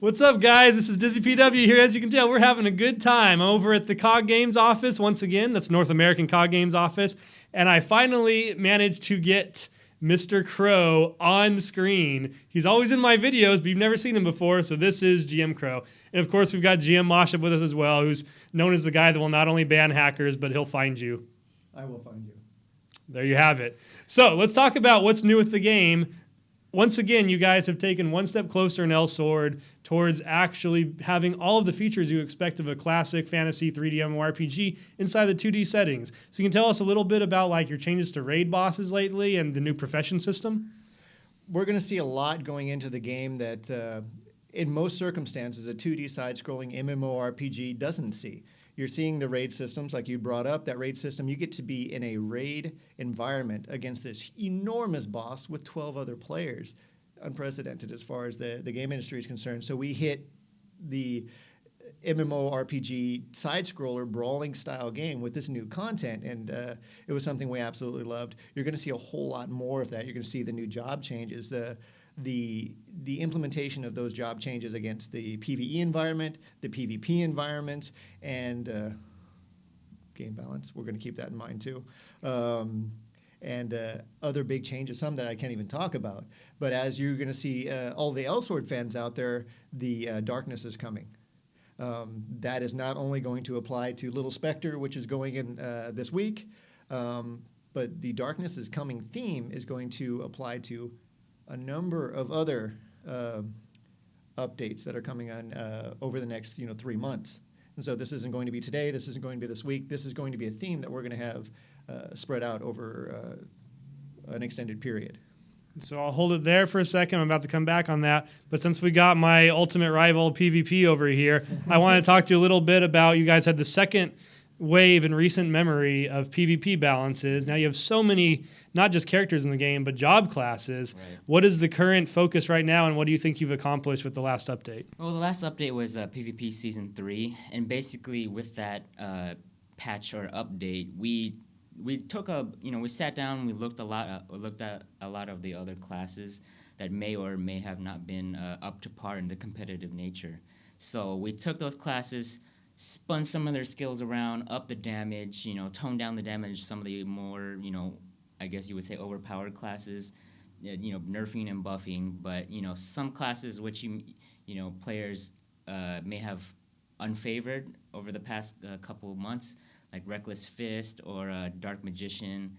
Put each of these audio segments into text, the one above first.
What's up, guys? This is DizzyPW here. As you can tell, we're having a good time. I'm over at the COG Games office once again. That's North American COG Games office. And I finally managed to get Mr. Crow on screen. He's always in my videos, but you've never seen him before, so this is GM Crow. And of course, we've got GM Moshup with us as well, who's known as the guy that will not only ban hackers, but he'll find you. I will find you. There you have it. So let's talk about what's new with the game. Once again, you guys have taken one step closer in Elsword towards actually having all of the features you expect of a classic fantasy 3D MMORPG inside the 2D settings. So you can tell us a little bit about like your changes to raid bosses lately and the new profession system? We're going to see a lot going into the game that in most circumstances a 2D side-scrolling MMORPG doesn't see. You're seeing the raid systems like you brought up. That raid system, you get to be in a raid environment against this enormous boss with 12 other players. Unprecedented as far as the game industry is concerned. So we hit the MMORPG side-scroller brawling style game with this new content, and it was something we absolutely loved. You're going to see a whole lot more of that. You're going to see the new job changes, the implementation of those job changes against the PvE environment, the PvP environment, and game balance. We're going to keep that in mind too. And other big changes, some that I can't even talk about. But as you're going to see all the Elsword fans out there, the darkness is coming. That is not only going to apply to Little Spectre, which is going in this week, but the darkness is coming theme is going to apply to a number of other updates that are coming on over the next 3 months. And so this isn't going to be today, this isn't going to be this week, this is going to be a theme that we're going to have spread out over an extended period. So I'll hold it there for a second. I'm about to come back on that. But since we got my ultimate rival PvP over here, I want to talk to you a little bit about, you guys had the second wave in recent memory of PvP balances. Now you have so many, not just characters in the game, but job classes. Right. What is the current focus right now, and what do you think you've accomplished with the last update? Well, the last update was PvP Season 3, and basically with that patch or update, we took we sat down, we looked at a lot of the other classes that may or may have not been up to par in the competitive nature. So we took those classes, spun some of their skills around, up the damage, toned down the damage, some of the more, I guess you would say overpowered classes, nerfing and buffing, but, some classes which, players may have unfavored over the past couple of months, like Reckless Fist or Dark Magician.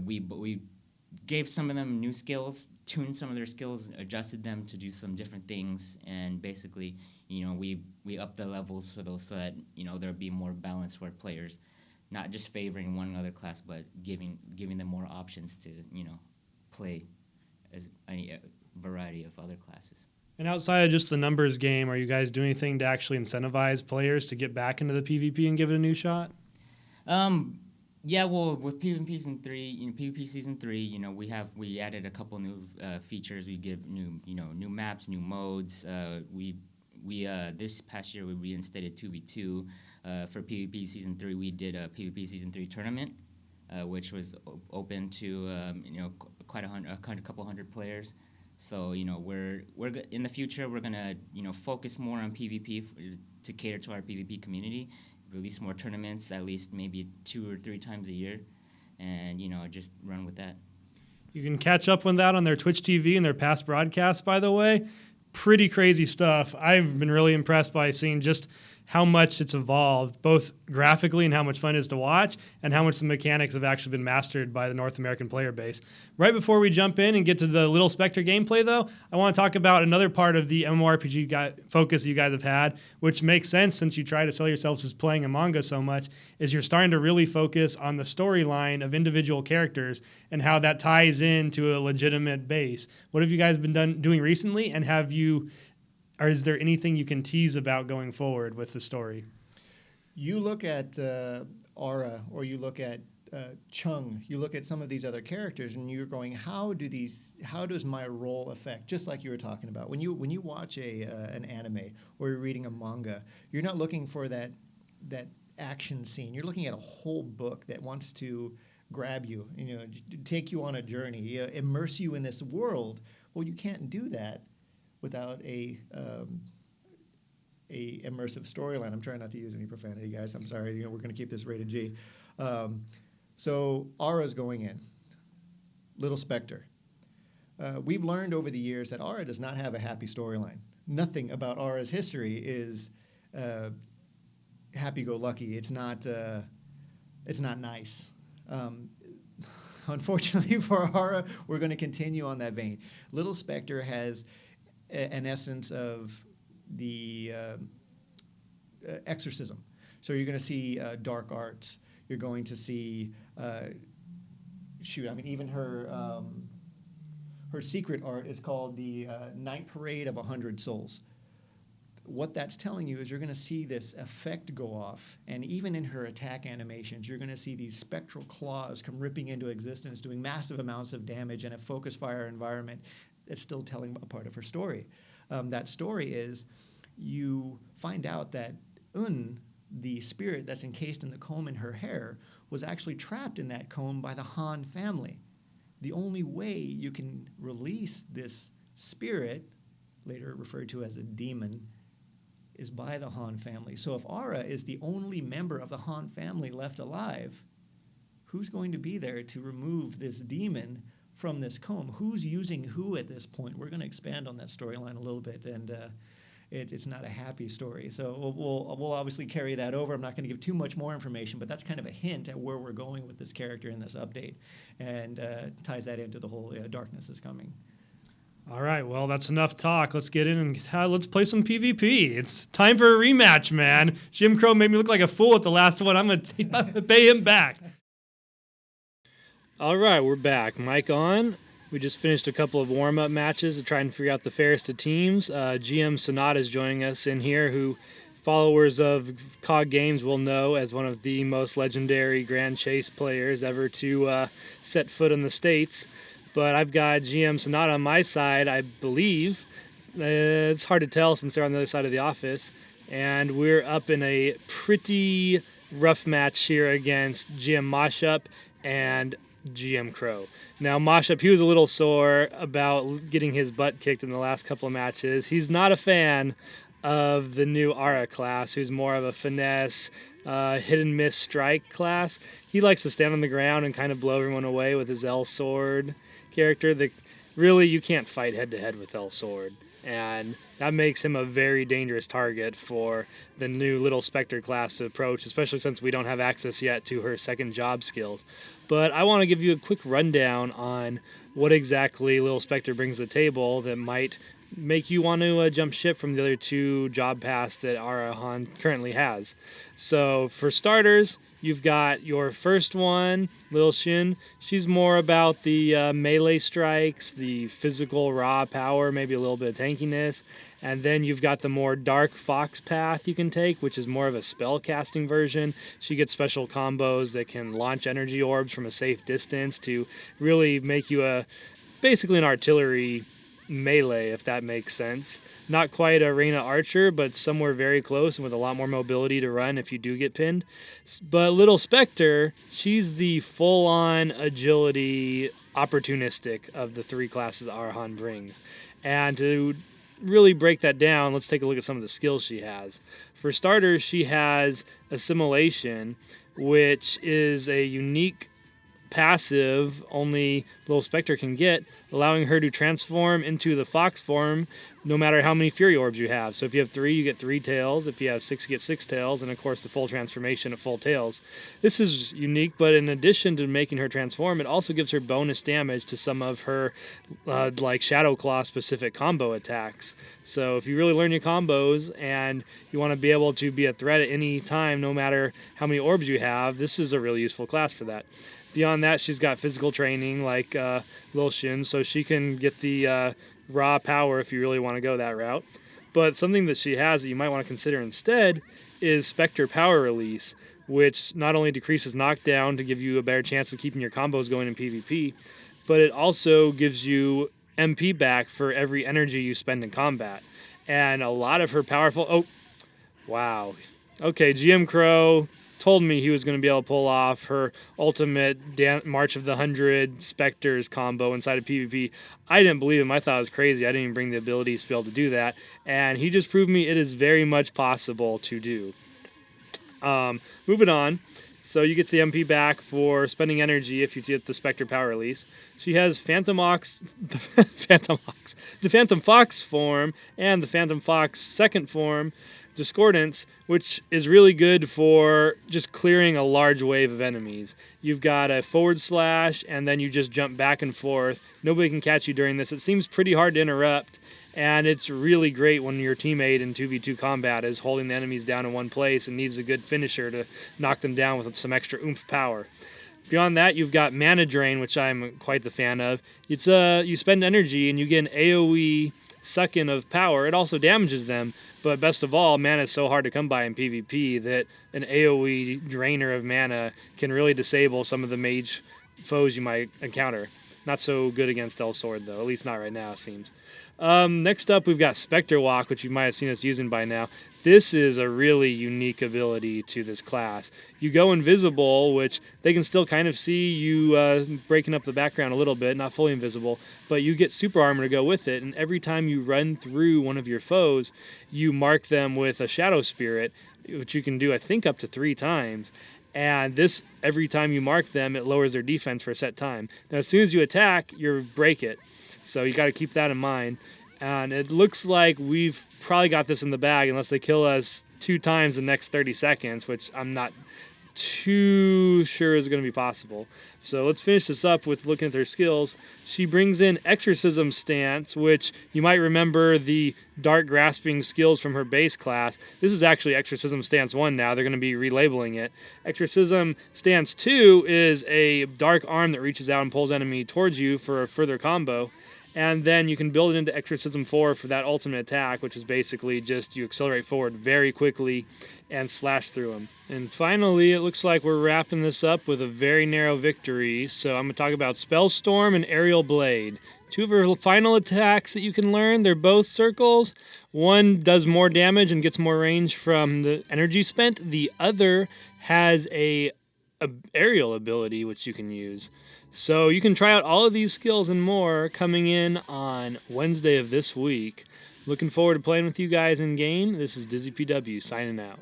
We gave some of them new skills, tuned some of their skills, adjusted them to do some different things, and basically, we upped the levels for those so that, there'll be more balance for players, not just favoring one another class, but giving them more options to, play as any variety of other classes. And outside of just the numbers game, are you guys doing anything to actually incentivize players to get back into the PvP and give it a new shot? Yeah, well, with PvP Season 3, we added a couple new features. We give new maps, new modes. We this past year we reinstated 2v2. For PvP Season 3, we did a PvP Season 3 tournament, which was open to quite a couple hundred players. So we're in the future we're gonna focus more on PvP to cater to our PvP community. Release more tournaments, at least maybe 2 or 3 times a year, and just run with that. You can catch up on that on their Twitch TV and their past broadcasts, by the way. Pretty crazy stuff. I've been really impressed by seeing just how much it's evolved, both graphically and how much fun it is to watch, and how much the mechanics have actually been mastered by the North American player base. Right before we jump in and get to the Little Spectre gameplay, though, I want to talk about another part of the MMORPG focus you guys have had, which makes sense since you try to sell yourselves as playing a manga so much, is you're starting to really focus on the storyline of individual characters and how that ties into a legitimate base. What have you guys been doing recently, and or is there anything you can tease about going forward with the story? You look at Ara, or you look at Chung, you look at some of these other characters, and you're going, how does my role affect? Just like you were talking about, when you watch an anime or you're reading a manga, you're not looking for that action scene. You're looking at a whole book that wants to grab you, take you on a journey, immerse you in this world. Well, you can't do that without a a immersive storyline. I'm trying not to use any profanity, guys. I'm sorry. We're going to keep this rated G. So Ara's going in. Little Spectre. We've learned over the years that Ara does not have a happy storyline. Nothing about Ara's history is happy-go-lucky. It's not nice. Unfortunately for Ara, we're going to continue on that vein. Little Spectre has an essence of the exorcism. So you're going to see dark arts. You're going to see, even her secret art is called the Night Parade of 100 Souls. What that's telling you is you're going to see this effect go off, and even in her attack animations, you're going to see these spectral claws come ripping into existence, doing massive amounts of damage in a focus fire environment that's still telling a part of her story. That story is you find out that the spirit that's encased in the comb in her hair, was actually trapped in that comb by the Haan family. The only way you can release this spirit, later referred to as a demon, is by the Haan family. So if Ara is the only member of the Haan family left alive, who's going to be there to remove this demon from this comb? Who's using who at this point? We're going to expand on that storyline a little bit, and it's not a happy story. So we'll obviously carry that over. I'm not going to give too much more information, but that's kind of a hint at where we're going with this character in this update, and ties that into the whole darkness is coming. All right, well, that's enough talk. Let's get in and let's play some PvP. It's time for a rematch, man. Jim Crow made me look like a fool at the last one. I'm going to pay him back. All right, we're back. Mic on. We just finished a couple of warm-up matches to try and figure out the fairest of teams. GM Sonata is joining us in here, who followers of COG Games will know as one of the most legendary Grand Chase players ever to set foot in the States. But I've got GM Sonata on my side, I believe. It's hard to tell since they're on the other side of the office. And we're up in a pretty rough match here against GM Moshup and GM Crow. Now, Moshup, he was a little sore about getting his butt kicked in the last couple of matches. He's not a fan of the new Ara class, who's more of a finesse, hit and miss strike class. He likes to stand on the ground and kind of blow everyone away with his Elsword character. Really, you can't fight head-to-head with Elsword, and that makes him a very dangerous target for the new Little Spectre class to approach, especially since we don't have access yet to her second job skills. But I want to give you a quick rundown on what exactly Little Spectre brings to the table that might make you want to jump ship from the other two job paths that Ara Haan currently has. So for starters, you've got your first one, Lil Shin. She's more about the melee strikes, the physical raw power, maybe a little bit of tankiness. And then you've got the more dark fox path you can take, which is more of a spell casting version. She gets special combos that can launch energy orbs from a safe distance to really make you basically an artillery melee, if that makes sense. Not quite a Reyna Archer, but somewhere very close and with a lot more mobility to run if you do get pinned. But Little Spectre, she's the full-on agility opportunistic of the three classes that Ara Haan brings. And to really break that down, let's take a look at some of the skills she has. For starters, she has Assimilation, which is a unique passive only Little Spectre can get, allowing her to transform into the fox form no matter how many Fury Orbs you have. So if you have 3, you get 3 tails. If you have 6, you get 6 tails. And of course, the full transformation of full tails. This is unique, but in addition to making her transform, it also gives her bonus damage to some of her like Shadow Claw specific combo attacks. So if you really learn your combos and you want to be able to be a threat at any time, no matter how many orbs you have, this is a really useful class for that. Beyond that, she's got physical training like Lil Shin, so she can get the raw power if you really want to go that route. But something that she has that you might want to consider instead is Spectre Power Release, which not only decreases knockdown to give you a better chance of keeping your combos going in PvP, but it also gives you MP back for every energy you spend in combat. And a lot of her powerful... Oh, wow. Okay, GM Crow, told me he was going to be able to pull off her ultimate March of the 100 Specters combo inside of PvP. I didn't believe him. I thought it was crazy. I didn't even bring the abilities to be able to do that. And he just proved me it is very much possible to do. Moving on. So you get the MP back for spending energy if you get the Spectre power release. She has the Phantom Fox form and the Phantom Fox second form, Discordance, which is really good for just clearing a large wave of enemies. You've got a / and then you just jump back and forth. Nobody can catch you during this. It seems pretty hard to interrupt. And it's really great when your teammate in 2v2 combat is holding the enemies down in one place and needs a good finisher to knock them down with some extra oomph power. Beyond that, you've got Mana Drain, which I'm quite the fan of. It's you spend energy and you get an AoE suck-in of power. It also damages them, but best of all, mana is so hard to come by in PvP that an AoE drainer of mana can really disable some of the mage foes you might encounter. Not so good against Elsword, though, at least not right now, it seems. Next up, we've got Spectre Walk, which you might have seen us using by now. This is a really unique ability to this class. You go invisible, which they can still kind of see you breaking up the background a little bit, not fully invisible, but you get super armor to go with it, and every time you run through one of your foes, you mark them with a Shadow Spirit, which you can do, I think, up to 3 times. And this, every time you mark them, it lowers their defense for a set time. Now, as soon as you attack, you break it. So you got to keep that in mind. And it looks like we've probably got this in the bag unless they kill us 2 times in the next 30 seconds, which I'm not too sure is going to be possible. So let's finish this up with looking at their skills. She brings in Exorcism Stance, which you might remember the Dark Grasping skills from her base class. This is actually Exorcism Stance 1 now. They're going to be relabeling it. Exorcism Stance 2 is a dark arm that reaches out and pulls enemy towards you for a further combo. And then you can build it into Exorcism 4 for that ultimate attack, which is basically just you accelerate forward very quickly and slash through them. And finally, it looks like we're wrapping this up with a very narrow victory. So I'm going to talk about Spellstorm and Aerial Blade. 2 of her final attacks that you can learn. They're both circles. One does more damage and gets more range from the energy spent. The other has a aerial ability, which you can use. So you can try out all of these skills and more coming in on Wednesday of this week. Looking forward to playing with you guys in game. This is DizzyPW signing out.